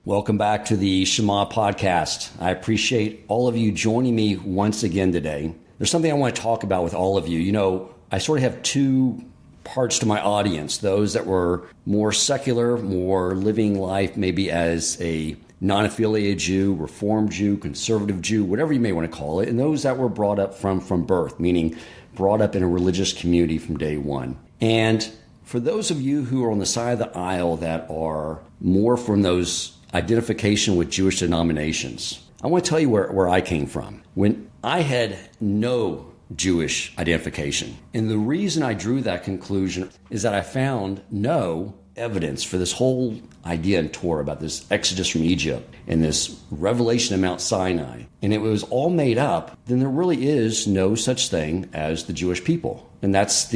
Welcome back to the Shema podcast. I appreciate all of you joining me once again today. There's something I want to talk about with all of you. You know, I sort of have two parts to my audience, those that were more secular, more living life maybe as a non-affiliated Jew, Reformed Jew, conservative Jew, whatever you may want to call it, and those that were brought up from birth, meaning brought up in a religious community from day one. And for those of you who are on the side of the aisle that are more from those identification with Jewish denominations, I want to tell you where I came from. When I had no Jewish identification. And the reason I drew that conclusion is that I found no evidence for this whole idea in Torah about this exodus from Egypt and this revelation of Mount Sinai. And it was all made up. Then there really is no such thing as the Jewish people. And that's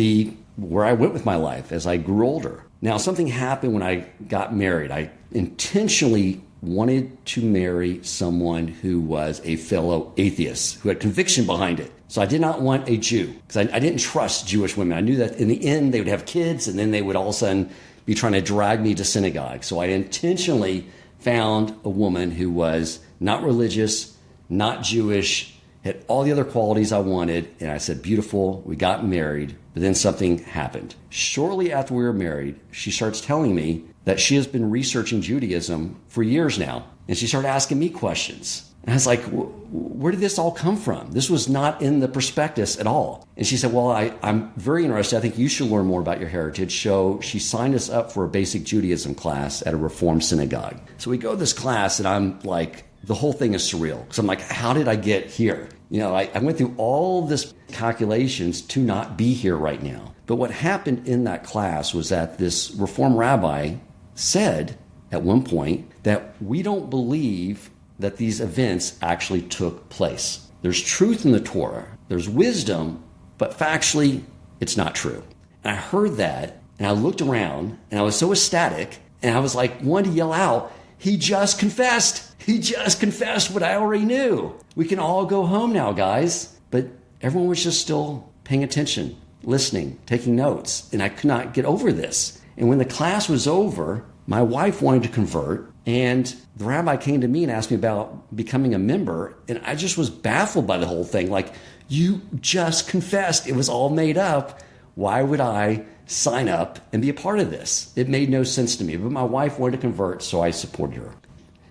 where I went with my life as I grew older. Now, something happened when I got married. I intentionally wanted to marry someone who was a fellow atheist, who had conviction behind it. So I did not want a Jew because I didn't trust Jewish women. I knew that in the end they would have kids and then they would all of a sudden be trying to drag me to synagogue. So I intentionally found a woman who was not religious, not Jewish, had all the other qualities I wanted. And I said, beautiful, we got married. But then something happened. Shortly after we were married, she starts telling me that she has been researching Judaism for years now. And she started asking me questions. And I was like, where did this all come from? This was not in the prospectus at all. And she said, well, I'm very interested. I think you should learn more about your heritage. So she signed us up for a basic Judaism class at a Reformed synagogue. So we go to this class and I'm like, the whole thing is surreal. Because I'm like, how did I get here? You know, I went through all this calculations to not be here right now. But what happened in that class was that this Reform rabbi said at one point that we don't believe that these events actually took place. There's truth in the Torah, there's wisdom, but factually, it's not true. And I heard that, and I looked around, and I was so ecstatic, and I was like, wanted to yell out, he just confessed. He just confessed what I already knew. We can all go home now, guys. But everyone was just still paying attention, listening, taking notes, and I could not get over this. And when the class was over, my wife wanted to convert, and the rabbi came to me and asked me about becoming a member, and I just was baffled by the whole thing. Like, you just confessed. It was all made up. Why would I sign up and be a part of this? It made no sense to me, but my wife wanted to convert, so I supported her.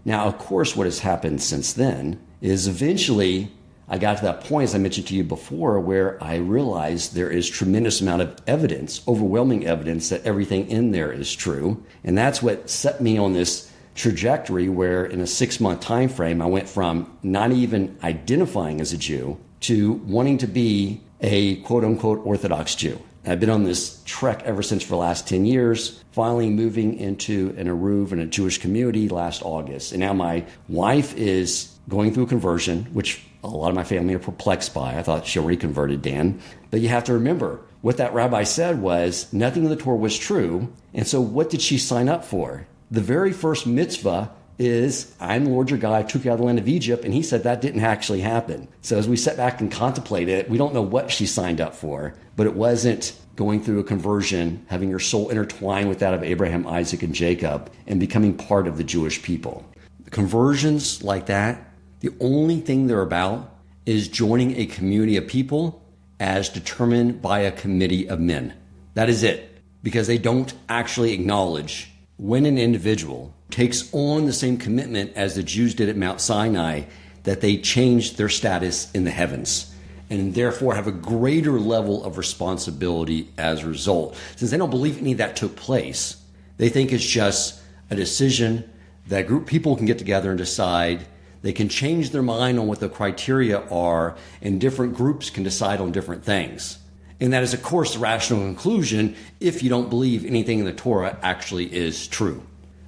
Now, of course, what has happened since then is eventually I got to that point, as I mentioned to you before, where I realized there is tremendous amount of evidence, overwhelming evidence that everything in there is true. And that's what set me on this trajectory where in a 6-month time frame, I went from not even identifying as a Jew to wanting to be a quote-unquote Orthodox Jew. I've been on this trek ever since for the last 10 years, finally moving into an Eruv in a Jewish community last August. And now my wife is going through a conversion, which a lot of my family are perplexed by. I thought she already converted, Dan. But you have to remember, what that rabbi said was nothing in the Torah was true. And so what did she sign up for? The very first mitzvah is, I'm the Lord your God, I took you out of the land of Egypt, and he said that didn't actually happen. So as we sat back and contemplated it, we don't know what she signed up for, but it wasn't going through a conversion, having your soul intertwined with that of Abraham, Isaac, and Jacob, and becoming part of the Jewish people. Conversions like that, the only thing they're about is joining a community of people as determined by a committee of men. That is it, because they don't actually acknowledge when an individual takes on the same commitment as the Jews did at Mount Sinai, that they changed their status in the heavens and therefore have a greater level of responsibility as a result. Since they don't believe any of that took place, they think it's just a decision that group people can get together and decide. They can change their mind on what the criteria are, and different groups can decide on different things. And that is, of course, the rational conclusion if you don't believe anything in the Torah actually is true.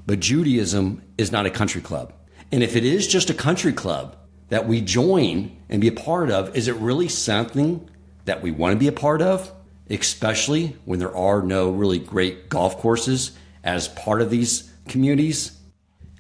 But Judaism is not a country club. And if it is just a country club that we join and be a part of, is it really something that we want to be a part of? Especially when there are no really great golf courses as part of these communities.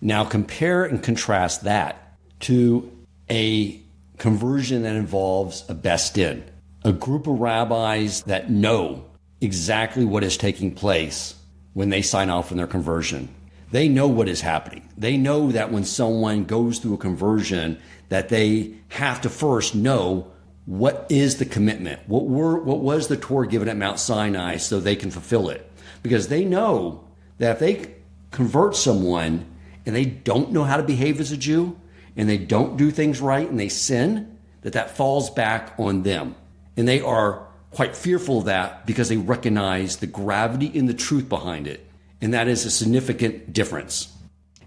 Now compare and contrast that to a conversion that involves a best-in, a group of rabbis that know exactly what is taking place when they sign off on their conversion. They know what is happening. They know that when someone goes through a conversion, that they have to first know what is the commitment, what was the Torah given at Mount Sinai so they can fulfill it. Because they know that if they convert someone and they don't know how to behave as a Jew and they don't do things right and they sin, that falls back on them. And they are quite fearful of that because they recognize the gravity and the truth behind it. And that is a significant difference.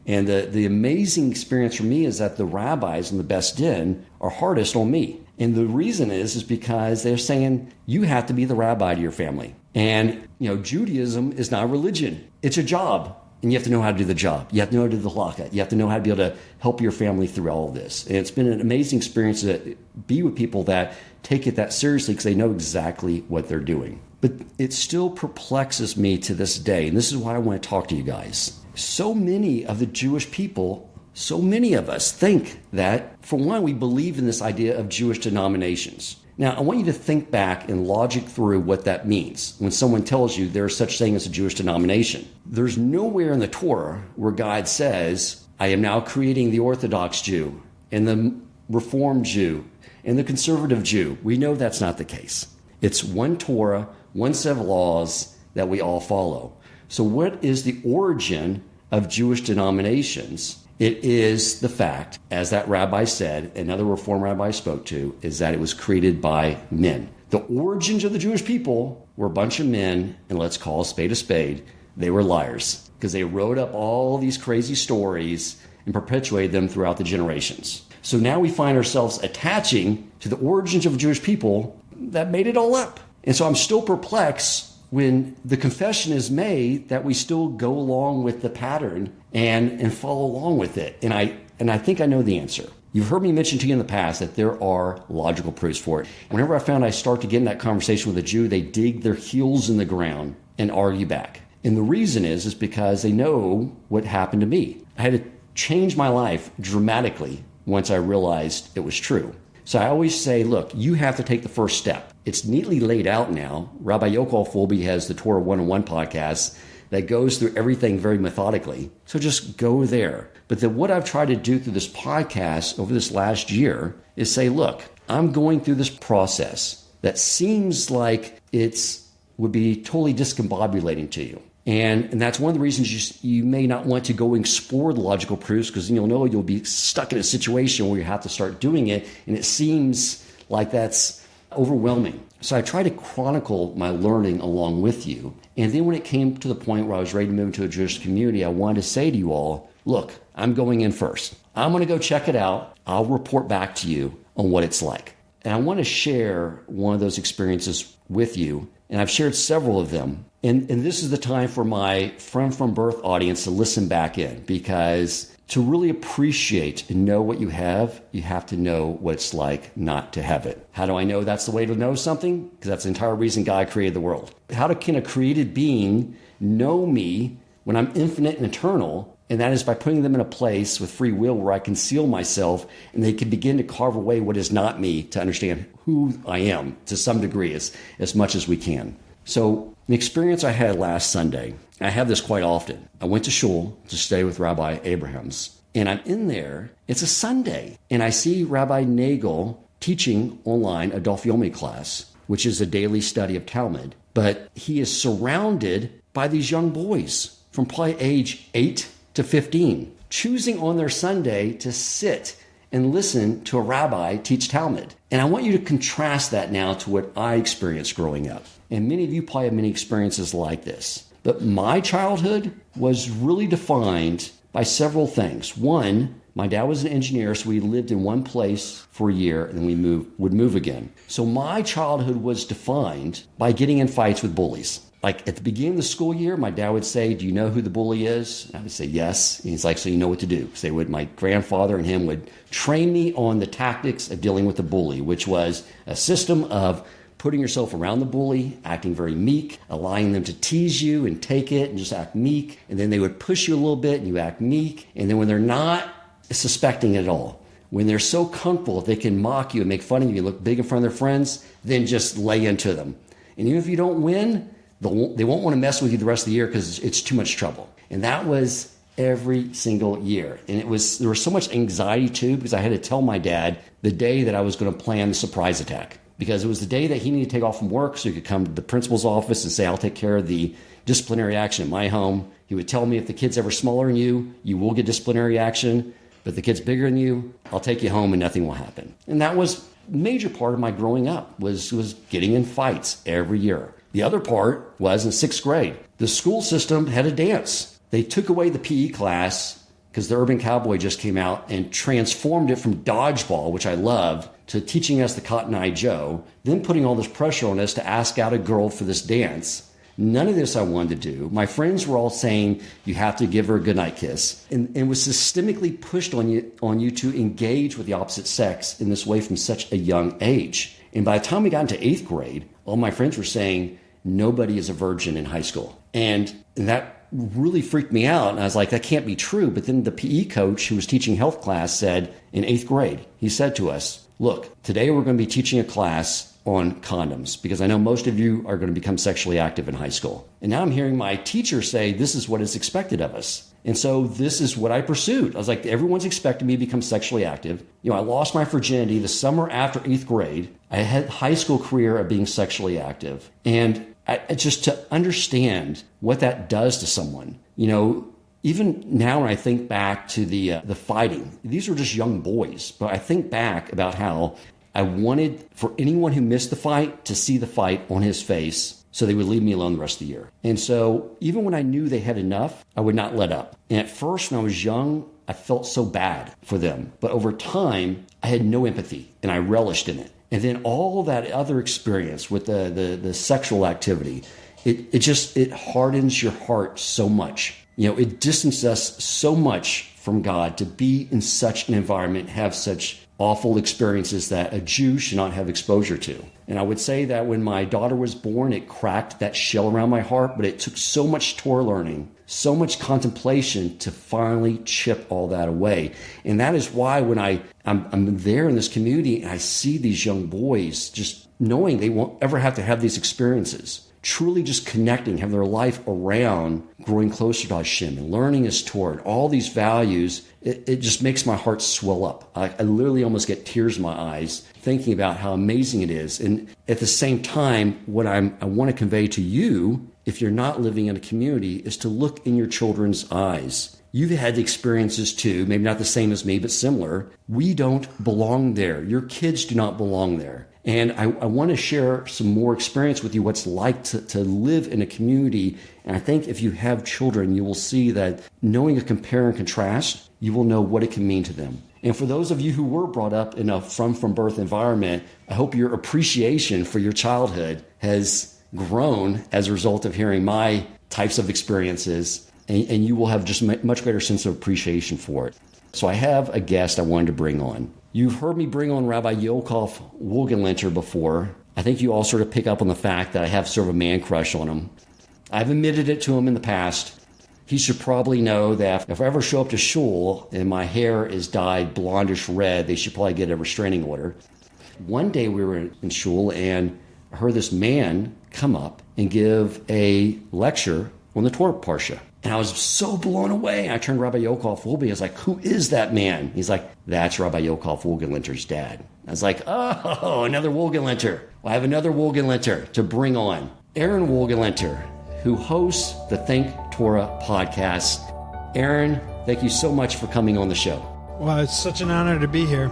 And the amazing experience for me is that the rabbis in the Best Din are hardest on me. And the reason is because they're saying, you have to be the rabbi to your family. And, Judaism is not a religion. It's a job. And you have to know how to do the job. You have to know how to do the halakha. You have to know how to be able to help your family through all of this. And it's been an amazing experience to be with people that take it that seriously because they know exactly what they're doing. But it still perplexes me to this day. And this is why I want to talk to you guys. So many of the Jewish people, so many of us think that, for one, we believe in this idea of Jewish denominations. Now, I want you to think back and logic through what that means when someone tells you there's such thing as a Jewish denomination. There's nowhere in the Torah where God says, I am now creating the Orthodox Jew and the Reformed Jew and the conservative Jew. We know that's not the case. It's one Torah, one set of laws that we all follow. So what is the origin of Jewish denominations? It is the fact, as that rabbi said, another Reform rabbi spoke to, is that it was created by men. The origins of the Jewish people were a bunch of men, and let's call a spade, they were liars, because they wrote up all these crazy stories and perpetuated them throughout the generations. So now we find ourselves attaching to the origins of Jewish people that made it all up. And so I'm still perplexed when the confession is made that we still go along with the pattern and follow along with it. And I think I know the answer. You've heard me mention to you in the past that there are logical proofs for it. Whenever I found I start to get in that conversation with a Jew, they dig their heels in the ground and argue back. And the reason is because they know what happened to me. I had to change my life dramatically once I realized it was true. So I always say, look, you have to take the first step. It's neatly laid out now. Rabbi Yochel Folby has the Torah 101 podcast that goes through everything very methodically. So just go there. But what I've tried to do through this podcast over this last year is say, look, I'm going through this process that seems like would be totally discombobulating to you. And that's one of the reasons you may not want to go explore the logical proofs, because you'll know you'll be stuck in a situation where you have to start doing it. And it seems like that's overwhelming. So I try to chronicle my learning along with you. And then when it came to the point where I was ready to move into a Jewish community, I wanted to say to you all, look, I'm going in first. I'm going to go check it out. I'll report back to you on what it's like. And I want to share one of those experiences with you. And I've shared several of them. And this is the time for my Friend from Birth audience to listen back in, because to really appreciate and know what you have to know what it's like not to have it. How do I know that's the way to know something? Because that's the entire reason God created the world. Can a created being know me when I'm infinite and eternal? And that is by putting them in a place with free will where I conceal myself and they can begin to carve away what is not me to understand who I am to some degree, as much as we can. So an experience I had last Sunday, I have this quite often. I went to shul to stay with Rabbi Abrahams, and I'm in there. It's a Sunday, and I see Rabbi Nagel teaching online a Daf Yomi class, which is a daily study of Talmud. But he is surrounded by these young boys from probably age 8 to 15, choosing on their Sunday to sit and listen to a rabbi teach Talmud. And I want you to contrast that now to what I experienced growing up. And many of you probably have many experiences like this. But my childhood was really defined by several things. One, my dad was an engineer, so we lived in one place for a year and then we would move again. So my childhood was defined by getting in fights with bullies. Like at the beginning of the school year, my dad would say, do you know who the bully is? And I would say, yes. And he's like, so you know what to do. So my grandfather and him would train me on the tactics of dealing with the bully, which was a system of putting yourself around the bully, acting very meek, allowing them to tease you and take it and just act meek. And then they would push you a little bit and you act meek. And then when they're not suspecting it at all, when they're so comfortable, if they can mock you and make fun of you, look big in front of their friends, then just lay into them. And even if you don't win, they won't want to mess with you the rest of the year because it's too much trouble. And that was every single year. And there was so much anxiety too, because I had to tell my dad the day that I was going to plan the surprise attack, because it was the day that he needed to take off from work so he could come to the principal's office and say, I'll take care of the disciplinary action at my home. He would tell me, if the kid's ever smaller than you will get disciplinary action. But if the kid's bigger than you, I'll take you home and nothing will happen. And that was a major part of my growing up, was getting in fights every year. The other part was in 6th grade. The school system had a dance. They took away the PE class because the Urban Cowboy just came out and transformed it from dodgeball, which I loved, to teaching us the Cotton Eye Joe, then putting all this pressure on us to ask out a girl for this dance. None of this I wanted to do. My friends were all saying, you have to give her a goodnight kiss. And was systemically pushed on you to engage with the opposite sex in this way from such a young age. And by the time we got into 8th grade, all my friends were saying, nobody is a virgin in high school. And that really freaked me out. And I was like, that can't be true. But then the PE coach who was teaching health class said, in 8th grade, he said to us, look, today we're going to be teaching a class on condoms, because I know most of you are going to become sexually active in high school. And now I'm hearing my teacher say, this is what is expected of us. And so this is what I pursued. I was like, everyone's expecting me to become sexually active. I lost my virginity the summer after 8th grade. I had a high school career of being sexually active. And just to understand what that does to someone, even now when I think back to the fighting, these were just young boys, but I think back about how I wanted for anyone who missed the fight to see the fight on his face so they would leave me alone the rest of the year. And so even when I knew they had enough, I would not let up. And at first, when I was young, I felt so bad for them. But over time, I had no empathy and I relished in it. And then all that other experience with the sexual activity, it hardens your heart so much. It distances us so much from God to be in such an environment, have such awful experiences that a Jew should not have exposure to. And I would say that when my daughter was born, it cracked that shell around my heart, but it took so much Torah learning, so much contemplation to finally chip all that away. And that is why when I'm there in this community and I see these young boys just knowing they won't ever have to have these experiences, truly just connecting, having their life around growing closer to Hashem and learning His Torah, and all these values, it just makes my heart swell up. I literally almost get tears in my eyes thinking about how amazing it is. And at the same time, what I want to convey to you, if you're not living in a community, is to look in your children's eyes. You've had the experiences too, maybe not the same as me, but similar. We don't belong there. Your kids do not belong there. And I want to share some more experience with you, what's like to live in a community. And I think if you have children, you will see that knowing a compare and contrast, you will know what it can mean to them. And for those of you who were brought up in a from birth environment, I hope your appreciation for your childhood has grown as a result of hearing my types of experiences, and you will have just a much greater sense of appreciation for it. So I have a guest I wanted to bring on. You've heard me bring on Rabbi Ahron Wohlgelernter before. I think you all sort of pick up on the fact that I have sort of a man crush on him. I've admitted it to him in the past. He should probably know that if I ever show up to shul and my hair is dyed blondish red, they should probably get a restraining order. One day we were in shul and I heard this man come up and give a lecture on the Torah Parsha. And I was so blown away. I turned to Rabbi Ahron Wohlgelernter. I was like, who is that man? He's like, that's Rabbi Ahron Wohlgelenter's dad. I was like, oh, another Wohlgelernter. Well, I have another Wohlgelernter to bring on. Ahron Wohlgelernter, who hosts the Think Torah podcast. Ahron, thank you so much for coming on the show. Well, it's such an honor to be here.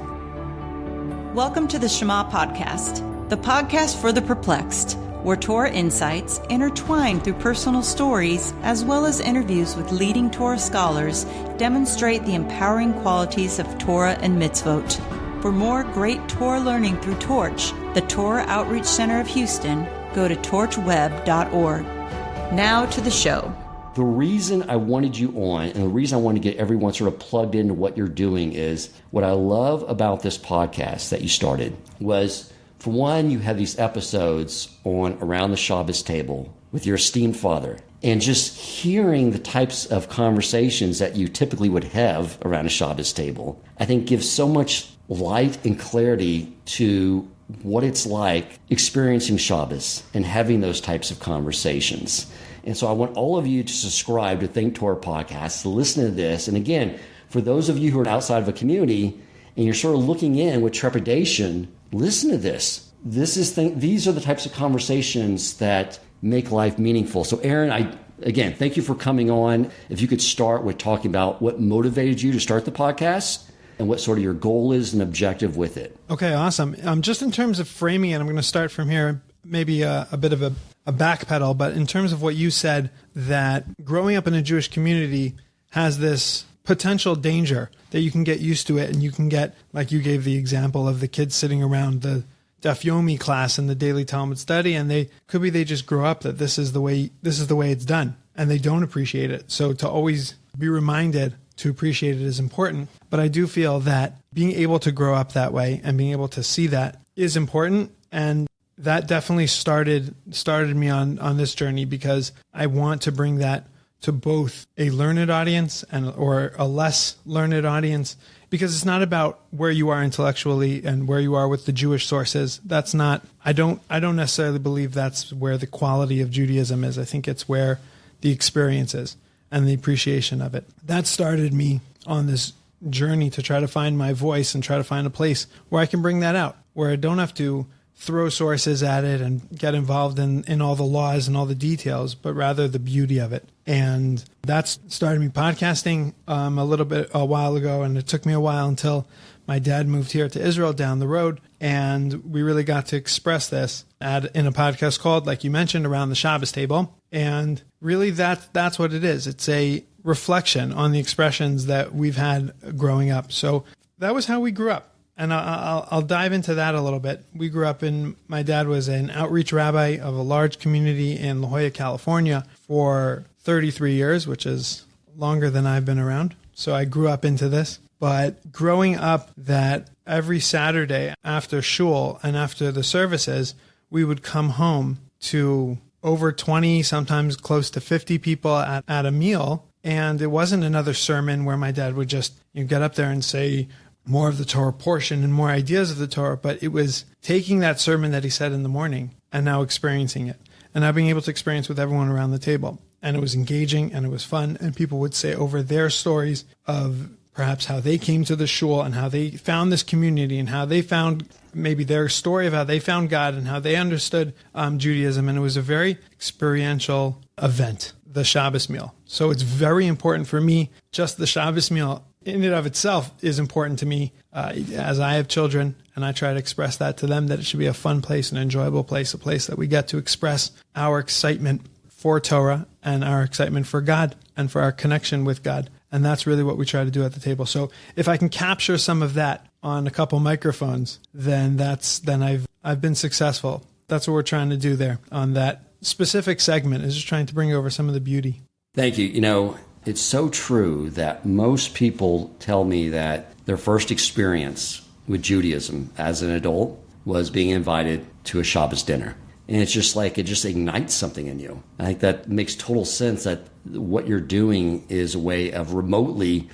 Welcome to the Shema podcast, the podcast for the perplexed, where Torah insights, intertwined through personal stories, as well as interviews with leading Torah scholars, demonstrate the empowering qualities of Torah and mitzvot. For more great Torah learning through Torch, the Torah Outreach Center of Houston, go to torchweb.org. Now to the show. The reason I wanted you on, and the reason I want to get everyone sort of plugged into what you're doing, is what I love about this podcast that you started was, for one, you have these episodes on Around the Shabbos Table with your esteemed father, and just hearing the types of conversations that you typically would have around a Shabbos table, I think gives so much light and clarity to what it's like experiencing Shabbos and having those types of conversations. And so I want all of you to subscribe to Think Torah Podcast, to listen to this. And again, for those of you who are outside of a community and you're sort of looking in with trepidation, listen to this. These are the types of conversations that make life meaningful. So Ahron, again, thank you for coming on. If you could start with talking about what motivated you to start the podcast and what sort of your goal is and objective with it. Okay, awesome. Just in terms of framing it, I'm going to start from here, maybe a bit of a backpedal, but in terms of what you said, that growing up in a Jewish community has this potential danger that you can get used to it, and you can get, like you gave the example of the kids sitting around the Daf Yomi class in the daily Talmud study, and they just grow up that this is the way it's done, and they don't appreciate it. So to always be reminded to appreciate it is important. But I do feel that being able to grow up that way and being able to see that is important, and that definitely started me on this journey, because I want to bring that to both a learned audience or a less learned audience, because it's not about where you are intellectually and where you are with the Jewish sources. That's not, I don't necessarily believe that's where the quality of Judaism is. I think it's where the experience is and the appreciation of it. That started me on this journey to try to find my voice and try to find a place where I can bring that out, where I don't have to throw sources at it and get involved in all the laws and all the details, but rather the beauty of it. And that's started me podcasting a while ago, and it took me a while until my dad moved here to Israel down the road, and we really got to express this in a podcast called, like you mentioned, Around the Shabbos Table. And really that's what it is. It's a reflection on the expressions that we've had growing up. So that was how we grew up. And I'll dive into that a little bit. We grew up my dad was an outreach rabbi of a large community in La Jolla, California for 33 years, which is longer than I've been around. So I grew up into this. But growing up, that every Saturday after shul and after the services, we would come home to over 20, sometimes close to 50 people at a meal. And it wasn't another sermon where my dad would just get up there and say more of the Torah portion and more ideas of the Torah, but it was taking that sermon that he said in the morning and now experiencing it, and now being able to experience with everyone around the table. And it was engaging and it was fun, and people would say over their stories of perhaps how they came to the shul and how they found this community and how they found maybe their story of how they found God and how they understood Judaism. And it was a very experiential event, the Shabbos meal. So it's very important for me. Just the Shabbos meal in and of itself is important to me, as I have children, and I try to express that to them, that it should be a fun place, an enjoyable place, a place that we get to express our excitement for Torah and our excitement for God and for our connection with God. And that's really what we try to do at the table. So if I can capture some of that on a couple microphones, then I've been successful. That's what we're trying to do there on that specific segment, is just trying to bring over some of the beauty. Thank you. It's so true that most people tell me that their first experience with Judaism as an adult was being invited to a Shabbos dinner. And it's just like, it just ignites something in you. I think that makes total sense, that what you're doing is a way of remotely,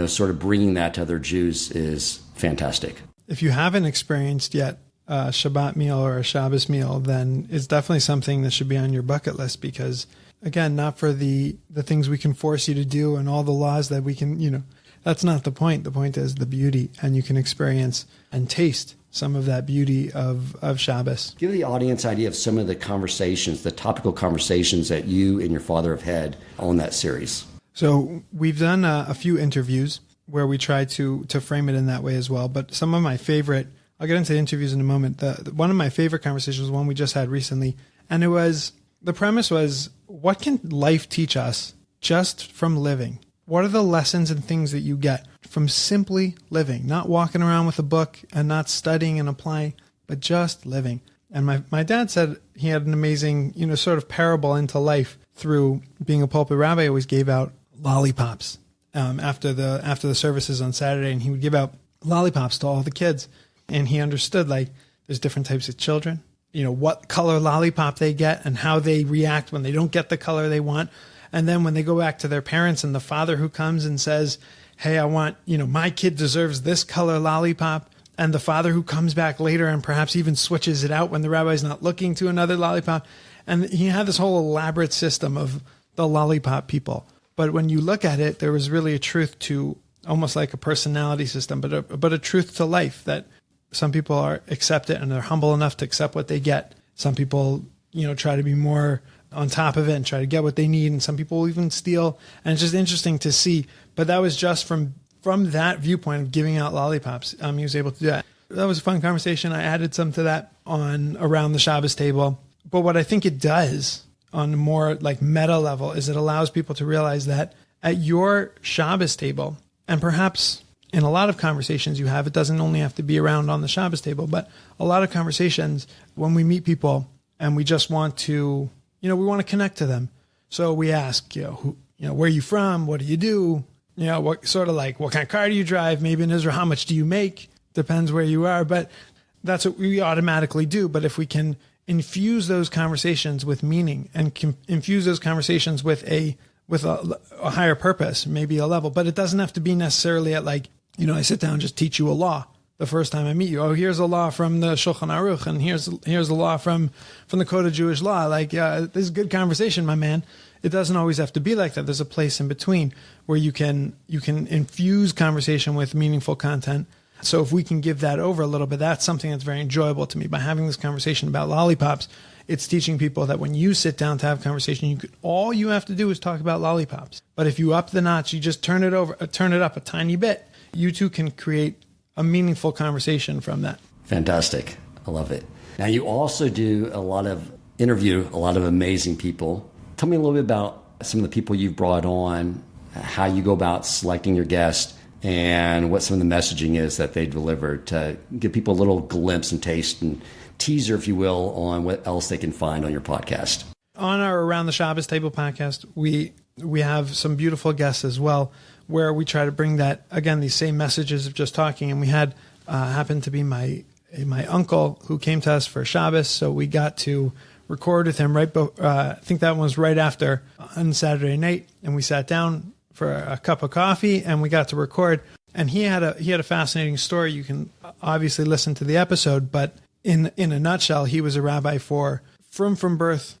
sort of bringing that to other Jews is fantastic. If you haven't experienced yet a Shabbat meal or a Shabbos meal, then it's definitely something that should be on your bucket list, because again, not for the things we can force you to do and all the laws that we can, that's not the point. The point is the beauty, and you can experience and taste some of that beauty of Shabbos. Give the audience an idea of some of the conversations, the topical conversations that you and your father have had on that series. So we've done a few interviews where we try to frame it in that way as well. But some of my favorite, I'll get into the interviews in a moment. One of my favorite conversations was one we just had recently. And the premise was, what can life teach us just from living? What are the lessons and things that you get from simply living, not walking around with a book and not studying and applying, but just living? And my dad said he had an amazing, sort of parable into life through being a pulpit rabbi. He always gave out lollipops after the services on Saturday, and he would give out lollipops to all the kids. And he understood, like, there's different types of children, what color lollipop they get and how they react when they don't get the color they want. And then when they go back to their parents and the father who comes and says, hey, I want, my kid deserves this color lollipop. And the father who comes back later and perhaps even switches it out when the rabbi's not looking, to another lollipop. And he had this whole elaborate system of the lollipop people. But when you look at it, there was really a truth to almost like a personality system, but a truth to life that some people accept it and they're humble enough to accept what they get. Some people, try to be more on top of it and try to get what they need. And some people will even steal. And it's just interesting to see. But that was just from that viewpoint of giving out lollipops. He was able to do that. That was a fun conversation. I added some to that on around the Shabbos table. But what I think it does on a more like meta level is it allows people to realize that at your Shabbos table, and perhaps in a lot of conversations you have, it doesn't only have to be around on the Shabbos table, but a lot of conversations when we meet people and we just want to, we want to connect to them. So we ask, where are you from? What do you do? What kind of car do you drive? Maybe in Israel, how much do you make? Depends where you are, but that's what we automatically do. But if we can infuse those conversations with meaning and infuse those conversations with a higher purpose, maybe a level, but it doesn't have to be necessarily at I sit down and just teach you a law the first time I meet you. Oh, here's a law from the Shulchan Aruch, and here's a law from the Code of Jewish Law. This is good conversation, my man. It doesn't always have to be like that. There's a place in between where you can infuse conversation with meaningful content. So if we can give that over a little bit, that's something that's very enjoyable to me. By having this conversation about lollipops, it's teaching people that when you sit down to have a conversation, all you have to do is talk about lollipops. But if you up the notch, you just turn it up a tiny bit, you too can create a meaningful conversation from that. Fantastic. I love it. Now, you also do interview a lot of amazing people. Tell me a little bit about some of the people you've brought on, how you go about selecting your guests, and what some of the messaging is that they deliver to give people a little glimpse and taste and teaser, if you will, on what else they can find on your podcast. On our Around the Shabbos Table podcast, we have some beautiful guests as well, where we try to bring that, again, these same messages of just talking. And we had happened to be my uncle who came to us for Shabbos, so we got to record with him I think that one was right after on Saturday night, and we sat down for a cup of coffee and we got to record. And he had a fascinating story. You can obviously listen to the episode, but in a nutshell, he was a rabbi for from birth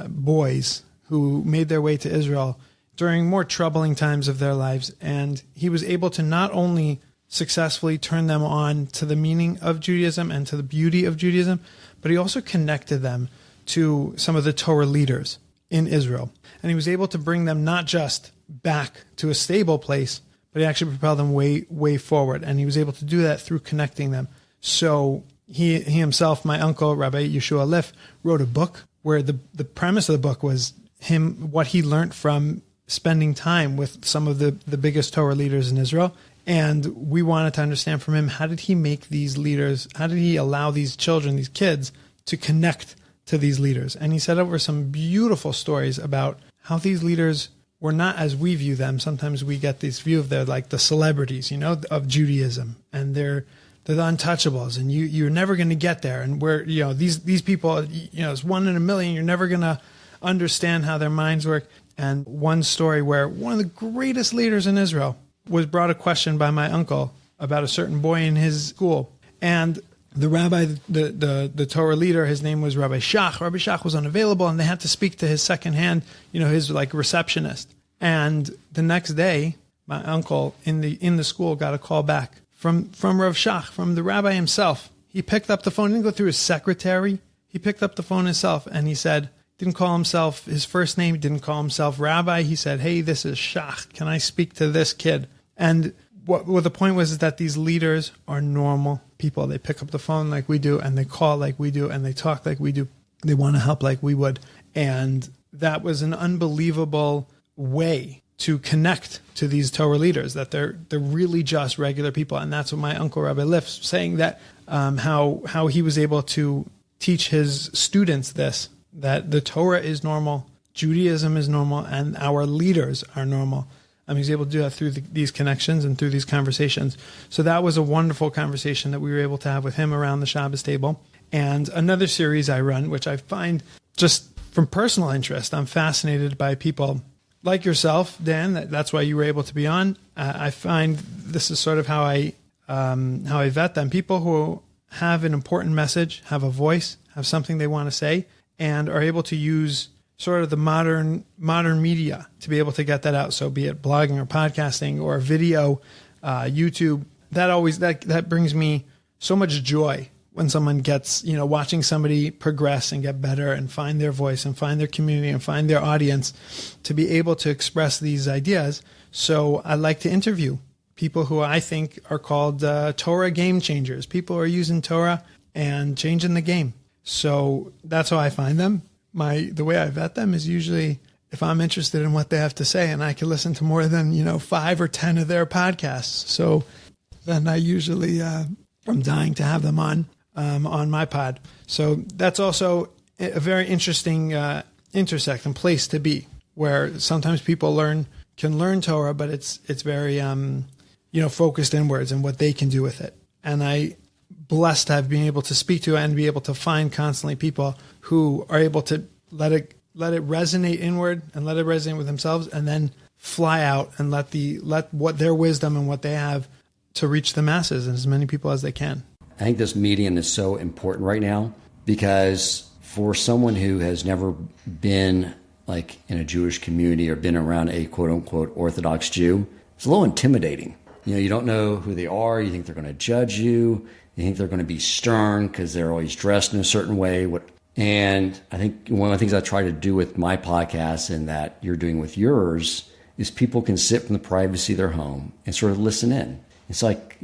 boys who made their way to Israel during more troubling times of their lives. And he was able to not only successfully turn them on to the meaning of Judaism and to the beauty of Judaism, but he also connected them to some of the Torah leaders in Israel. And he was able to bring them not just back to a stable place, but he actually propelled them way forward. And he was able to do that through connecting them. So he himself, my uncle, Rabbi Yeshua Liff, wrote a book where the premise of the book was what he learned from spending time with some of the biggest Torah leaders in Israel. And we wanted to understand from him, how did he make these leaders, how did he allow these children, these kids, to connect to these leaders? And he set over some beautiful stories about how these leaders were not as we view them. Sometimes we get this view of they're like the celebrities, of Judaism, and they're the untouchables, and you're never going to get there. And we're, these people, it's 1 in a million. You're never going to understand how their minds work. And one story where one of the greatest leaders in Israel was brought a question by my uncle about a certain boy in his school. And the rabbi, the Torah leader, his name was Rabbi Shach. Rabbi Shach was unavailable, and they had to speak to his second hand, his receptionist. And the next day, my uncle in the school got a call back from Rav Shach, from the rabbi himself. He picked up the phone, didn't go through his secretary. He picked up the phone himself, and he said, didn't call himself his first name, didn't call himself rabbi. He said, hey, this is Shach. Can I speak to this kid? And what the point was is that these leaders are normal people. They pick up the phone like we do, and they call like we do, and they talk like we do. They want to help like we would. And that was an unbelievable way to connect to these Torah leaders, that they're really just regular people. And that's what my uncle Rabbi Liff saying, that how he was able to teach his students this, that the Torah is normal, Judaism is normal, and our leaders are normal. He's able to do that through these connections and through these conversations. So that was a wonderful conversation that we were able to have with him around the Shabbos table. And another series I run, which I find just from personal interest, I'm fascinated by people like yourself, Dan. That's why you were able to be on. I find this is sort of how I vet them. People who have an important message, have a voice, have something they want to say, and are able to use sort of the modern media to be able to get that out. So be it blogging or podcasting or video, YouTube, that brings me so much joy when someone gets, watching somebody progress and get better and find their voice and find their community and find their audience to be able to express these ideas. So I like to interview people who I think are called Torah game changers. People who are using Torah and changing the game. So that's how I find them. The way I vet them is usually if I'm interested in what they have to say and I can listen to more than, 5 or 10 of their podcasts. So then I usually, I'm dying to have them on my pod. So that's also a very interesting intersect and place to be, where sometimes people can learn Torah, but it's very focused inwards and what they can do with it. And I blessed to have been able to speak to and be able to find constantly people who are able to let it resonate inward and let it resonate with themselves, and then fly out and let what their wisdom and what they have to reach the masses and as many people as they can. I think this medium is so important right now because for someone who has never been like in a Jewish community or been around a quote unquote Orthodox Jew, it's a little intimidating. You don't know who they are. You think they're going to judge you. You think they're going to be stern because they're always dressed in a certain way. And I think one of the things I try to do with my podcast and that you're doing with yours is people can sit from the privacy of their home and sort of listen in. It's like,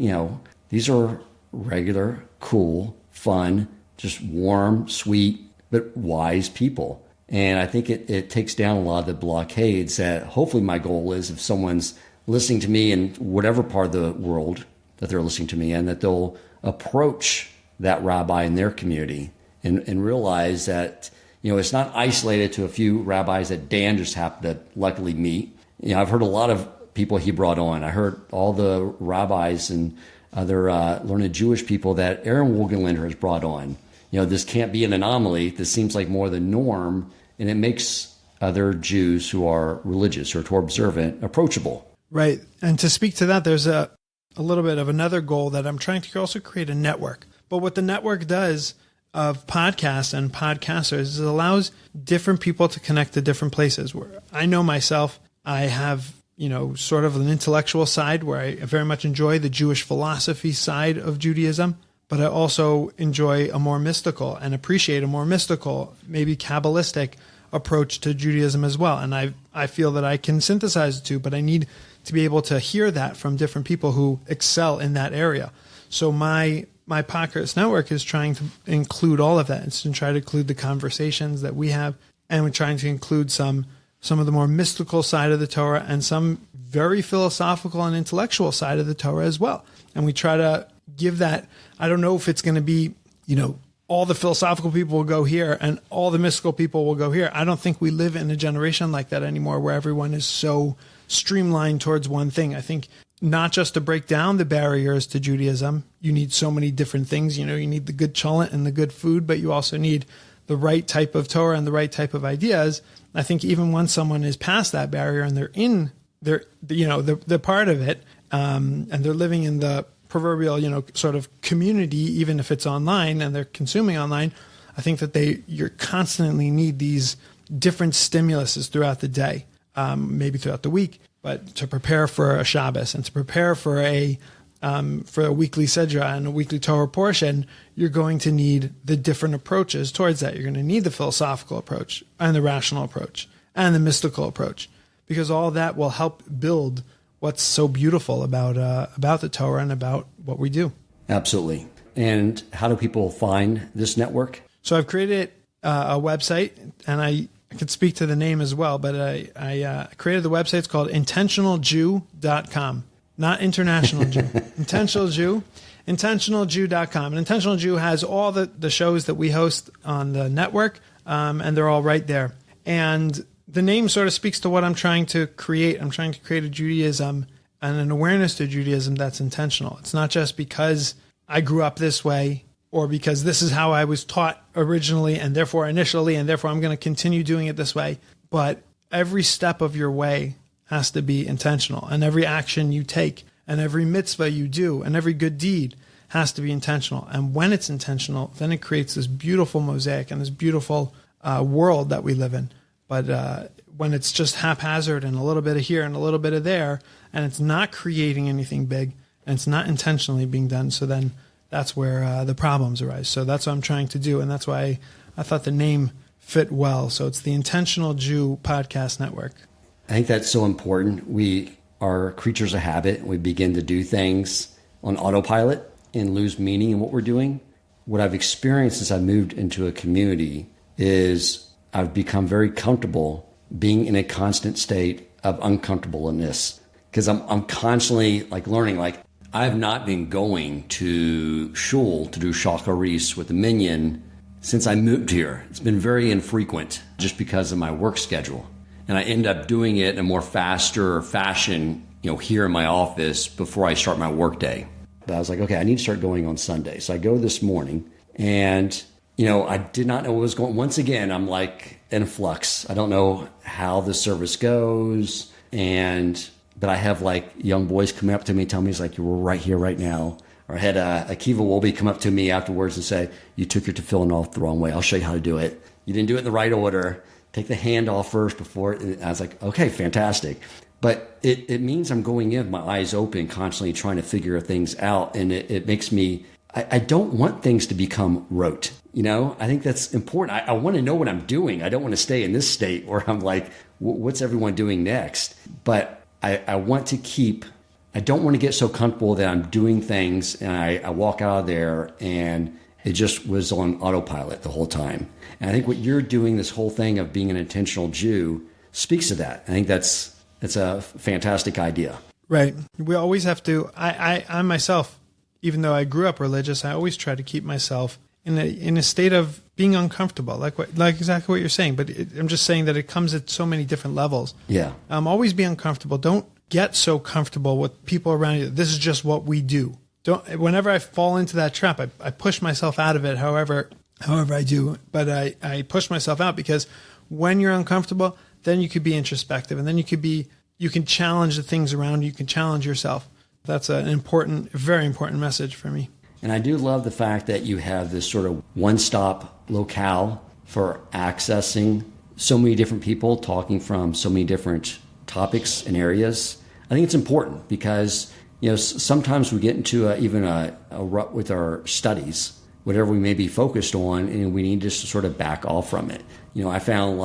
these are regular, cool, fun, just warm, sweet, but wise people. And I think it takes down a lot of the blockades that hopefully my goal is if someone's listening to me in whatever part of the world that they're listening to me in, that they'll approach that rabbi in their community and realize that, it's not isolated to a few rabbis that Dan just happened to luckily meet. I've heard a lot of people he brought on. I heard all the rabbis and other learned Jewish people that Ahron Wohlgelernter has brought on. This can't be an anomaly. This seems like more the norm, and it makes other Jews who are religious or Torah observant approachable. Right. And to speak to that, there's a little bit of another goal that I'm trying to also create a network. But what the network does of podcasts and podcasters is it allows different people to connect to different places. Where I know myself, I have sort of an intellectual side where I very much enjoy the Jewish philosophy side of Judaism, but I also enjoy a more mystical and appreciate a more mystical, maybe Kabbalistic approach to Judaism as well. And I feel that I can synthesize the two, but I need to be able to hear that from different people who excel in that area. So my podcast network is trying to include all of that. It's to try to include the conversations that we have, and we're trying to include some of the more mystical side of the Torah and some very philosophical and intellectual side of the Torah as well. And we try to give that. I don't know if it's going to be, all the philosophical people will go here and all the mystical people will go here. I don't think we live in a generation like that anymore where everyone is so streamlined towards one thing. I think not just to break down the barriers to Judaism, you need so many different things. You need the good cholent and the good food, but you also need the right type of Torah and the right type of ideas. I think even when someone is past that barrier and they're part of it, and they're living in the proverbial, sort of community, even if it's online and they're consuming online, I think that you constantly need these different stimuluses throughout the day, maybe throughout the week, but to prepare for a Shabbos and to prepare for a weekly Sedra and a weekly Torah portion, you're going to need the different approaches towards that. You're going to need the philosophical approach and the rational approach and the mystical approach, because all that will help build what's so beautiful about the Torah and about what we do. Absolutely. And how do people find this network? So I've created a website, and I could speak to the name as well, but I created the website. It's called intentionaljew.com. Not international Jew. Intentional Jew. Intentionaljew.com. And Intentional Jew has all the shows that we host on the network, and they're all right there. And the name sort of speaks to what I'm trying to create. I'm trying to create a Judaism and an awareness to Judaism that's intentional. It's not just because I grew up this way or because this is how I was taught originally and therefore initially, and therefore I'm going to continue doing it this way. But every step of your way has to be intentional, and every action you take and every mitzvah you do and every good deed has to be intentional. And when it's intentional, then it creates this beautiful mosaic and this beautiful world that we live in. But when it's just haphazard and a little bit of here and a little bit of there, and it's not creating anything big, and it's not intentionally being done, so then that's where the problems arise. So that's what I'm trying to do, and that's why I thought the name fit well. So it's the Intentional Jew Podcast Network. I think that's so important. We are creatures of habit. We begin to do things on autopilot and lose meaning in what we're doing. What I've experienced since I moved into a community is I've become very comfortable being in a constant state of uncomfortableness, because I'm constantly learning. I have not been going to shul to do shacharis with the minyan since I moved here. It's been very infrequent just because of my work schedule. And I end up doing it in a more faster fashion, here in my office before I start my work day. But I was like, okay, I need to start going on Sunday. So I go this morning, and, I did not know what was going on. Once again, I'm in flux. I don't know how the service goes. But I have young boys come up to me and tell me, he's like, you're right here, right now. Or I had Akiva Wolbe come up to me afterwards and say, you took your tefillin off the wrong way. I'll show you how to do it. You didn't do it in the right order. Take the hand off first before. And I was like, okay, fantastic. But it means I'm going in with my eyes open, constantly trying to figure things out. And it makes me, I don't want things to become rote. I think that's important. I want to know what I'm doing. I don't want to stay in this state where I'm like, what's everyone doing next? But I want to I don't want to get so comfortable that I'm doing things and I walk out of there and it just was on autopilot the whole time. And I think what you're doing, this whole thing of being an intentional Jew, speaks to that. I think that's a fantastic idea. Right. We always have to, I myself, even though I grew up religious, I always try to keep myself in a state of being uncomfortable, like exactly what you're saying. But I'm just saying that it comes at so many different levels. Yeah. Always be uncomfortable. Don't get so comfortable with people around you. This is just what we do. Whenever I fall into that trap, I push myself out of it. However I do, but I push myself out, because when you're uncomfortable, then you could be introspective, and then you can challenge the things around you. You can challenge yourself. That's an important, very important message for me. And I do love the fact that you have this sort of one-stop locale for accessing so many different people talking from so many different topics and areas. I think it's important because, sometimes we get into even a rut with our studies, whatever we may be focused on, and we need to sort of back off from it. I found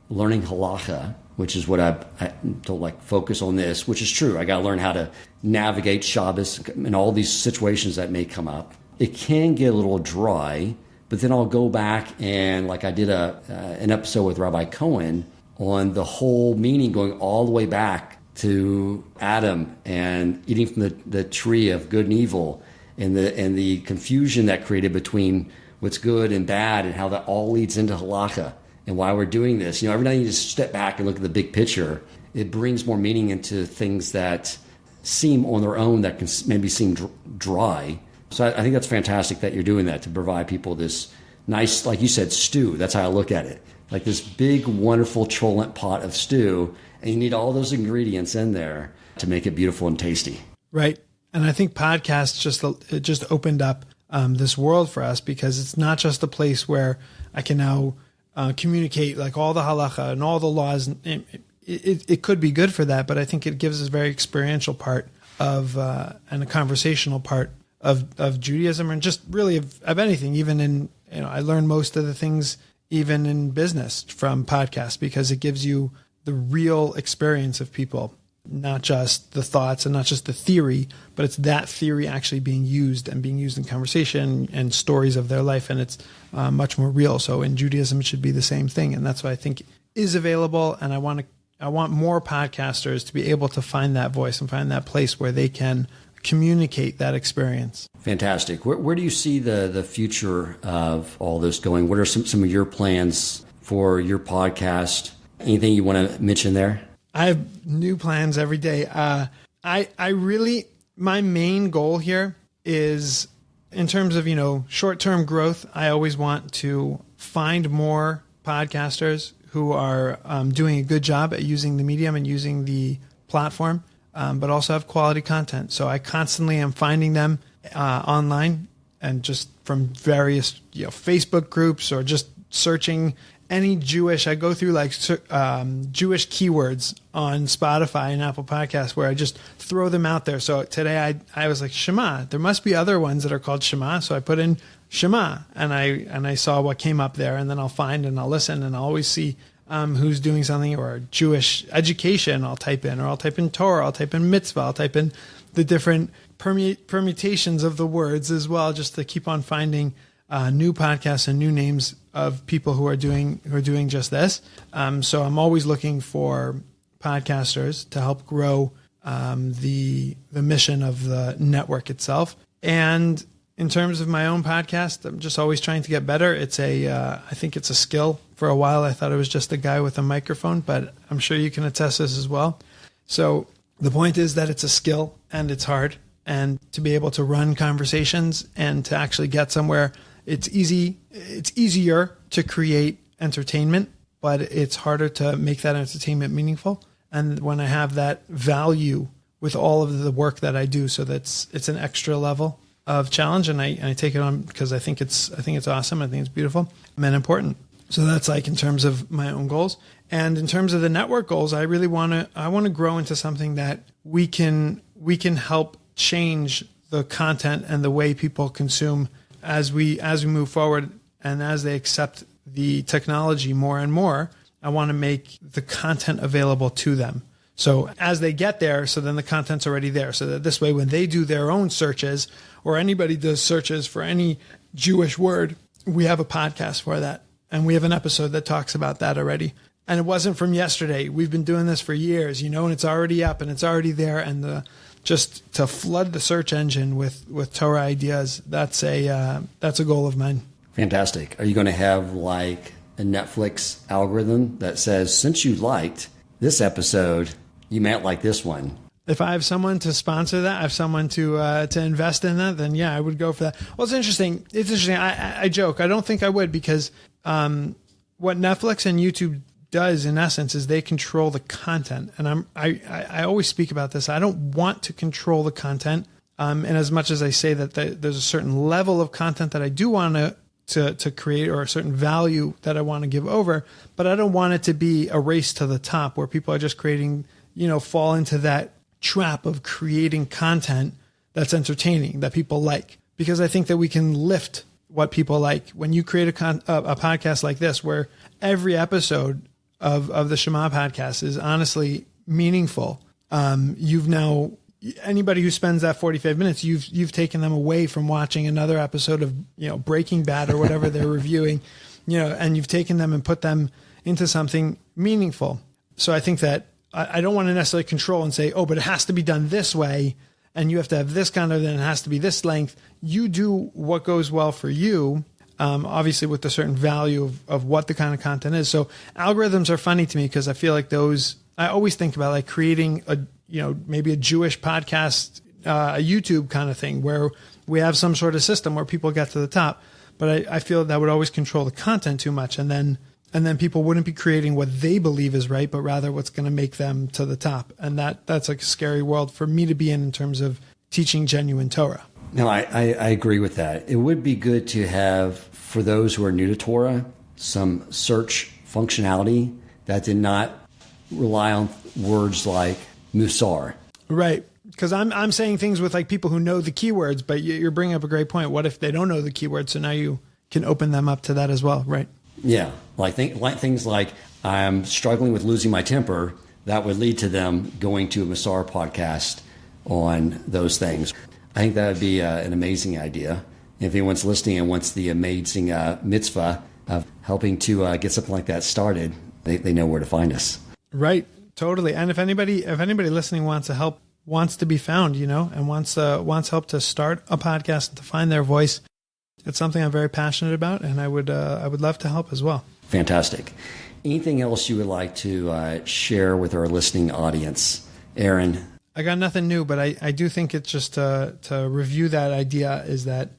learning halacha, which is what I told, focus on this, which is true. I got to learn how to navigate Shabbos and all these situations that may come up. It can get a little dry, but then I'll go back and I did an episode with Rabbi Cohen on the whole meaning, going all the way back to Adam and eating from the tree of good and evil, and the confusion that created between what's good and bad, and how that all leads into halacha. And why we're doing this. Every time you just step back and look at the big picture, it brings more meaning into things that seem on their own that can maybe seem dry. So I think that's fantastic that you're doing that, to provide people this nice, like you said, stew. That's how I look at it. This big, wonderful cholent pot of stew, and you need all those ingredients in there to make it beautiful and tasty. Right. And I think podcasts just opened up this world for us, because it's not just a place where I can now communicate all the halacha and all the laws. It could be good for that, but I think it gives us a very experiential part of and a conversational part of Judaism, and just really of anything. Even in I learn most of the things even in business from podcasts, because it gives you the real experience of people, not just the thoughts and not just the theory, but it's that theory actually being used in conversation and stories of their life. And it's much more real. So in Judaism, it should be the same thing. And that's what I think is available. And I want more podcasters to be able to find that voice and find that place where they can communicate that experience. Fantastic. Where do you see the future of all this going? What are some of your plans for your podcast? Anything you want to mention there? I have new plans every day. My main goal here is, in terms of, short-term growth, I always want to find more podcasters who are doing a good job at using the medium and using the platform, but also have quality content. So I constantly am finding them online, and just from various Facebook groups, or just searching any Jewish, I go through like Jewish keywords on Spotify and Apple Podcasts where I just throw them out there. So today I was like, Shema, there must be other ones that are called Shema. So I put in Shema and I saw what came up there, and then I'll find and I'll listen and I'll always see who's doing something, or Jewish education I'll type in, or I'll type in Torah, I'll type in mitzvah, I'll type in the different permutations of the words as well, just to keep on finding new podcasts and new names of people who are doing just this. So I'm always looking for podcasters to help grow the mission of the network itself. And in terms of my own podcast, I'm just always trying to get better. It's I think it's a skill. For a while, I thought it was just a guy with a microphone, but I'm sure you can attest this as well. So the point is that it's a skill and it's hard, and to be able to run conversations and to actually get somewhere, it's easy. It's easier to create entertainment, but it's harder to make that entertainment meaningful. And when I have that value with all of the work that I do, so it's an extra level of challenge, and I take it on because I think it's awesome. I think it's beautiful and important. So that's like in terms of my own goals. And in terms of the network goals, I really want to grow into something that we can help change the content and the way people consume as we move forward, and as they accept the technology more and more. I want to make the content available to them. So as they get there, so then the content's already there. So that this way, when they do their own searches, or anybody does searches for any Jewish word, we have a podcast for that. And we have an episode that talks about that already. And it wasn't from yesterday. We've been doing this for years, and it's already up and it's already there. And just to flood the search engine with Torah ideas, that's a goal of mine. Fantastic. Are you going to have like a Netflix algorithm that says, since you liked this episode, you might like this one? If I have someone to sponsor that, I have someone to invest in that, then yeah, I would go for that. Well, it's interesting. I joke. I don't think I would, because what Netflix and YouTube does in essence is they control the content. And I always speak about this. I don't want to control the content. And as much as I say that there's a certain level of content that I do want to create, or a certain value that I want to give over, but I don't want it to be a race to the top where people are just creating, fall into that trap of creating content that's entertaining, that people like. Because I think that we can lift what people like. When you create a podcast like this, where every episode of the Shema podcast is honestly meaningful, anybody who spends that 45 minutes, you've taken them away from watching another episode of Breaking Bad or whatever they're reviewing, and you've taken them and put them into something meaningful. So I think that I don't want to necessarily control and say, oh, but it has to be done this way, and you have to have this kind of, then it has to be this length. You do what goes well for you, obviously with a certain value of what the kind of content is. So algorithms are funny to me, because I feel like I always think about like creating maybe a Jewish podcast, a YouTube kind of thing, where we have some sort of system where people get to the top. But I feel that would always control the content too much. And then people wouldn't be creating what they believe is right, but rather what's going to make them to the top. And that's like a scary world for me to be in terms of teaching genuine Torah. No, I agree with that. It would be good to have, for those who are new to Torah, some search functionality that did not rely on words like musar. Right. Because I'm saying things with like people who know the keywords, but you're bringing up a great point. What if they don't know the keywords? So now you can open them up to that as well, right? Yeah, like things like I'm struggling with losing my temper. That would lead to them going to a Musar podcast on those things. I think that would be an amazing idea. If anyone's listening and wants the amazing mitzvah of helping to get something like that started, they know where to find us. Right, totally. And if anybody listening wants to be found, and wants help to start a podcast and to find their voice, it's something I'm very passionate about, and I would love to help as well. Fantastic. Anything else you would like to share with our listening audience, Ahron? I got nothing new, but I do think it's just to review that idea is that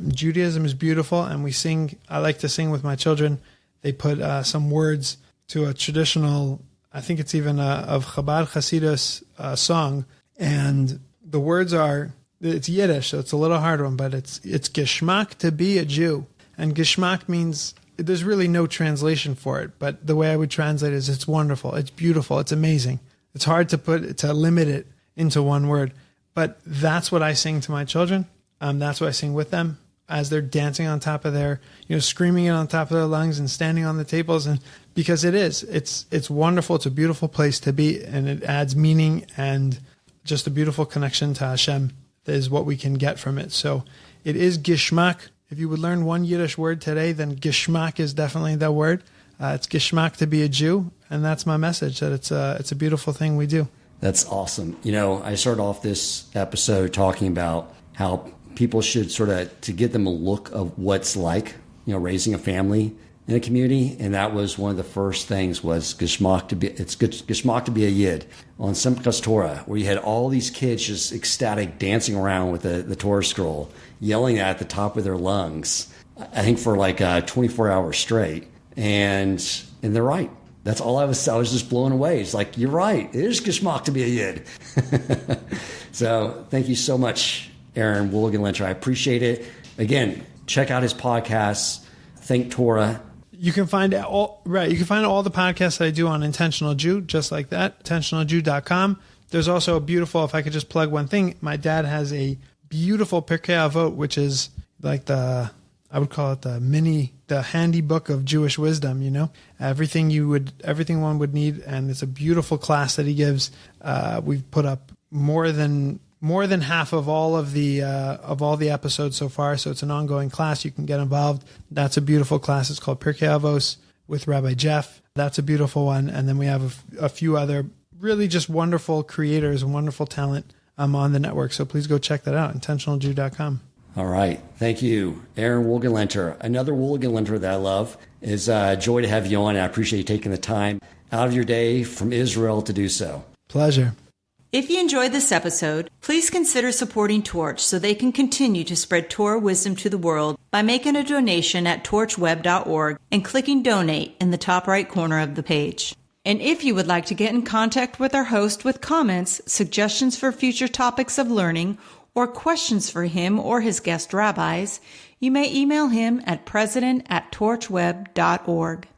Judaism is beautiful, and we sing. I like to sing with my children. They put some words to a traditional, I think it's even of Chabad Hasidus song, and the words are, it's Yiddish, so it's a little hard one, but it's geschmack to be a Jew. And geschmack means there's really no translation for it, but the way I would translate it is it's wonderful, it's beautiful, it's amazing. It's hard to limit it into one word, but that's what I sing to my children. That's what I sing with them as they're dancing on top of their, screaming it on top of their lungs and standing on the tables. And because it's wonderful. It's a beautiful place to be, and it adds meaning and just a beautiful connection to Hashem is what we can get from it. So it is Geschmack. If you would learn one Yiddish word today, then Geschmack is definitely the word. It's Geschmack to be a Jew. And that's my message, that it's a beautiful thing we do. That's awesome. I started off this episode talking about how people should to get them a look of what's like, raising a family in a community. And that was one of the first things was Geschmack to be a Yid on Simchas Torah, where you had all these kids just ecstatic dancing around with the Torah scroll, yelling at the top of their lungs, I think for 24 hours straight. And they're right. That's all I was just blown away. It's like, you're right. It is Geschmack to be a Yid. So thank you so much, Ahron Wohlgelernter. I appreciate it. Again, check out his podcasts, Think Torah. You can find all the podcasts that I do on Intentional Jew, just like that, intentionaljew.com. There's also a beautiful, if I could just plug one thing, my dad has a beautiful Pirkei Avot, which is like I would call it the handy book of Jewish wisdom, everything one would need. And it's a beautiful class that he gives. We've put up more than half of all the episodes so far. So it's an ongoing class. You can get involved. That's a beautiful class. It's called Pirkei Avos with Rabbi Jeff. That's a beautiful one. And then we have a few other really just wonderful creators and wonderful talent on the network. So please go check that out. intentionaljew.com. All right. Thank you, Ahron Wohlgelernter. Another Wohlgelernter that I love is a joy to have you on. I appreciate you taking the time out of your day from Israel to do so. Pleasure. If you enjoyed this episode, please consider supporting Torch so they can continue to spread Torah wisdom to the world by making a donation at torchweb.org and clicking donate in the top right corner of the page. And if you would like to get in contact with our host with comments, suggestions for future topics of learning, or questions for him or his guest rabbis, you may email him at president@torchweb.org.